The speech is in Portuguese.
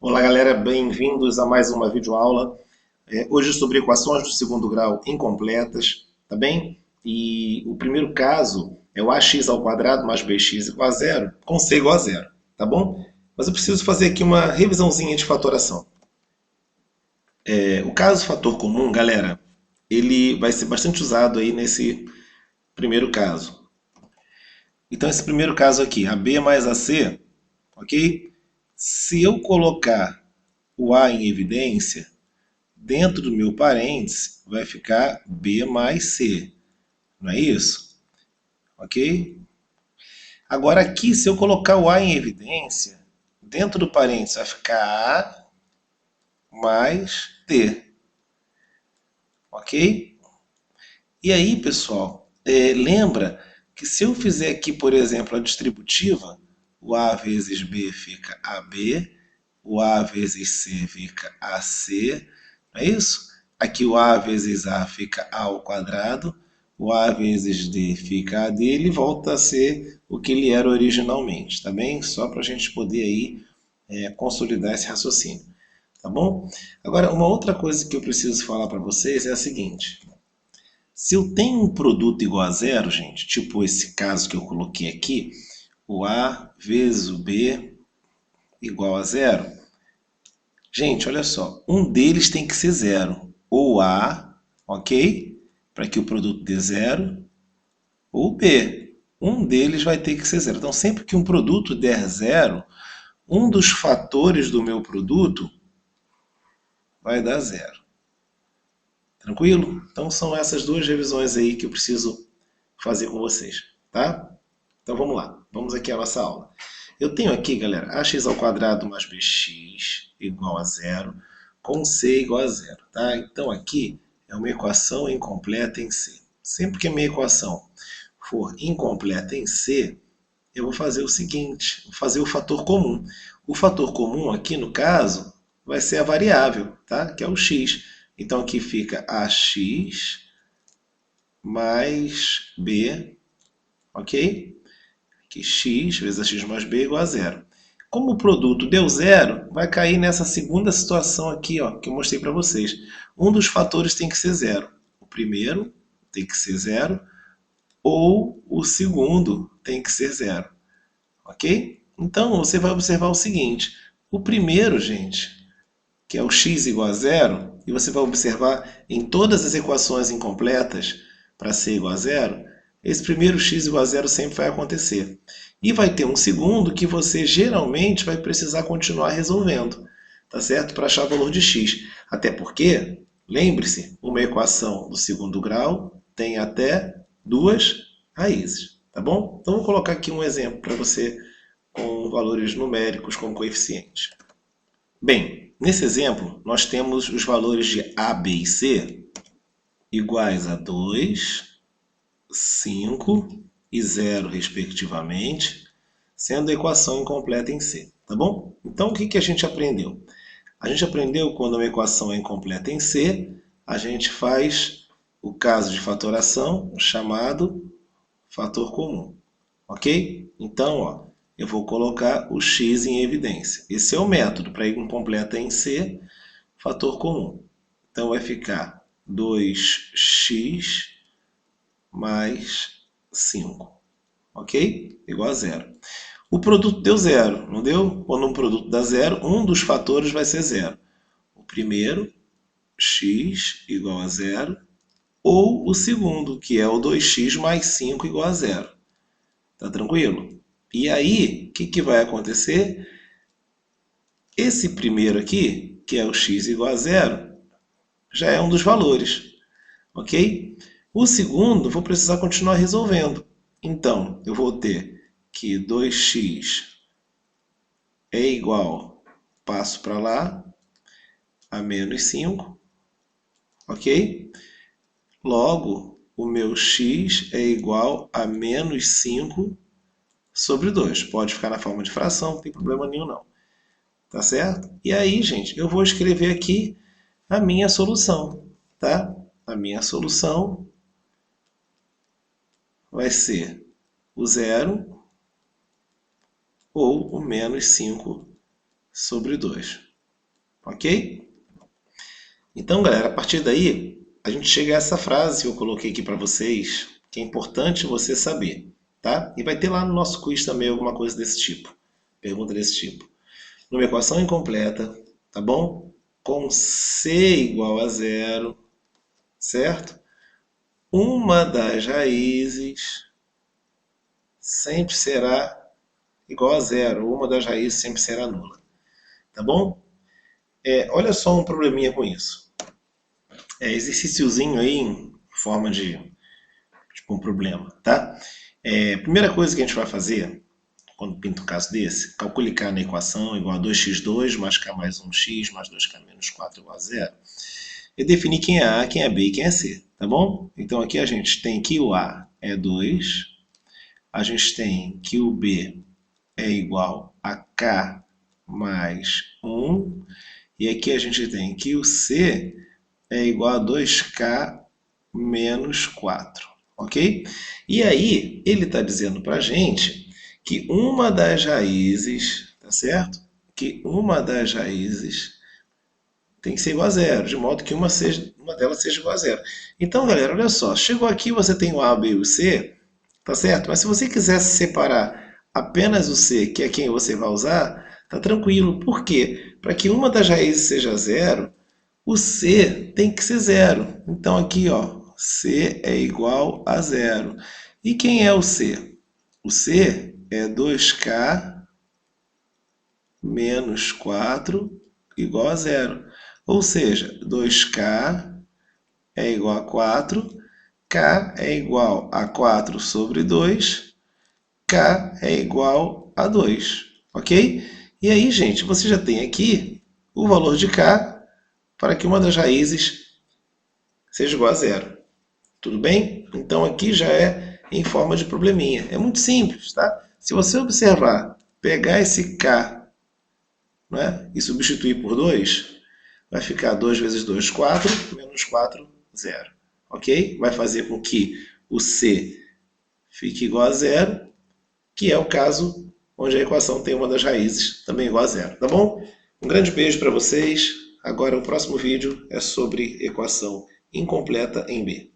Olá, galera, bem-vindos a mais uma videoaula. Hoje sobre equações do segundo grau incompletas, tá bem? E o primeiro caso é o ax ao quadrado mais bx igual a zero, com c igual a zero, tá bom? Mas eu preciso fazer aqui uma revisãozinha de fatoração. O caso fator comum, galera, ele vai ser bastante usado aí nesse primeiro caso. Então, esse primeiro caso aqui, AB mais AC, ok? Se eu colocar o A em evidência, dentro do meu parênteses vai ficar B mais C, não é isso? Ok? Agora aqui, se eu colocar o A em evidência, dentro do parênteses vai ficar A mais T, ok? E aí, pessoal, lembra que se eu fizer aqui, por exemplo, a distributiva, o A vezes B fica AB, o A vezes C fica AC, não é isso? Aqui o A vezes A fica A ao quadrado, o A vezes D fica AD, ele volta a ser o que ele era originalmente, tá bem? Só para a gente poder aí consolidar esse raciocínio, tá bom? Agora, uma outra coisa que eu preciso falar para vocês é a seguinte. Se eu tenho um produto igual a zero, gente, tipo esse caso que eu coloquei aqui, o A vezes o B igual a zero, gente, olha só, um deles tem que ser zero. Ou A, ok? Para que o produto dê zero, ou B. Um deles vai ter que ser zero. Então, sempre que um produto der zero, um dos fatores do meu produto vai dar zero. Tranquilo? Então, são essas duas revisões aí que eu preciso fazer com vocês, tá? Então, vamos lá. Vamos aqui à nossa aula. Eu tenho aqui, galera, ax ao quadrado mais bx igual a zero, com c igual a zero, tá? Então aqui é uma equação incompleta em C. Sempre que a minha equação for incompleta em C, eu vou fazer o seguinte, vou fazer o fator comum. O fator comum aqui, no caso, vai ser a variável, tá? Que é o x. Então aqui fica ax mais b, ok? Que x vezes x mais b é igual a zero. Como o produto deu zero, vai cair nessa segunda situação aqui, ó, que eu mostrei para vocês. Um dos fatores tem que ser zero. O primeiro tem que ser zero, ou o segundo tem que ser zero. Ok? Então, você vai observar o seguinte. O primeiro, gente, que é o x igual a zero, e você vai observar em todas as equações incompletas para c igual a zero, esse primeiro x igual a zero sempre vai acontecer. E vai ter um segundo que você geralmente vai precisar continuar resolvendo, tá certo? Para achar o valor de x. Até porque, lembre-se, uma equação do segundo grau tem até duas raízes, tá bom? Então, vou colocar aqui um exemplo para você com valores numéricos como coeficientes. Bem, nesse exemplo, nós temos os valores de A, B e C iguais a 2, 5 e 0, respectivamente, sendo a equação incompleta em C, tá bom? Então, o que a gente aprendeu? A gente aprendeu que quando uma equação é incompleta em C, a gente faz o caso de fatoração chamado fator comum, ok? Então, ó, eu vou colocar o x em evidência. Esse é o método para incompleta em C, fator comum. Então vai ficar 2x mais 5, ok? Igual a zero. O produto deu zero, não deu? Quando um produto dá zero, um dos fatores vai ser zero. O primeiro, x igual a zero, ou o segundo, que é o 2x mais 5 igual a zero. Tá tranquilo? E aí, o que vai acontecer? Esse primeiro aqui, que é o x igual a zero, já é um dos valores, ok? O segundo, vou precisar continuar resolvendo. Então, eu vou ter que 2x é igual, passo para lá, a menos 5, ok? Logo, o meu x é igual a menos 5 sobre 2. Pode ficar na forma de fração, não tem problema nenhum não. Tá certo? E aí, gente, eu vou escrever aqui a minha solução, tá? A minha solução vai ser o zero ou o menos 5 sobre 2. Ok? Então, galera, a partir daí, a gente chega a essa frase que eu coloquei aqui para vocês, que é importante você saber, tá? E vai ter lá no nosso quiz também alguma coisa desse tipo, pergunta desse tipo. Numa equação incompleta, tá bom? Com C igual a zero, certo? Uma das raízes sempre será igual a zero, uma das raízes sempre será nula, tá bom? Olha só um probleminha com isso. Exercíciozinho aí em forma de tipo um problema, tá? Primeira coisa que a gente vai fazer, quando pinta um caso desse, calcule K na equação igual a 2x2 mais K mais 1x mais 2K menos 4 igual a zero. E definir quem é A, quem é B e quem é C, tá bom? Então aqui a gente tem que o A é 2, a gente tem que o B é igual a K mais 1, e aqui a gente tem que o C é igual a 2K menos 4, ok? E aí, ele está dizendo para a gente que uma das raízes, tá certo? Que uma das raízes tem que ser igual a zero, de modo que uma delas seja igual a zero. Então, galera, olha só, chegou aqui, você tem o A, B e o C, tá certo? Mas se você quisesse separar apenas o C, que é quem você vai usar, tá tranquilo. Por quê? Para que uma das raízes seja zero, o C tem que ser zero. Então aqui, ó, C é igual a zero. E quem é o C? O C é 2K menos 4 igual a zero. Ou seja, 2K é igual a 4, K é igual a 4 sobre 2, K é igual a 2, ok? E aí, gente, você já tem aqui o valor de K para que uma das raízes seja igual a zero. Tudo bem? Então aqui já é em forma de probleminha. É muito simples, tá? Se você observar, pegar esse K, né, e substituir por 2, vai ficar 2 vezes 2, 4, menos 4, 0. Ok? Vai fazer com que o C fique igual a zero, que é o caso onde a equação tem uma das raízes também igual a zero. Tá bom? Um grande beijo para vocês. Agora o próximo vídeo é sobre equação incompleta em B.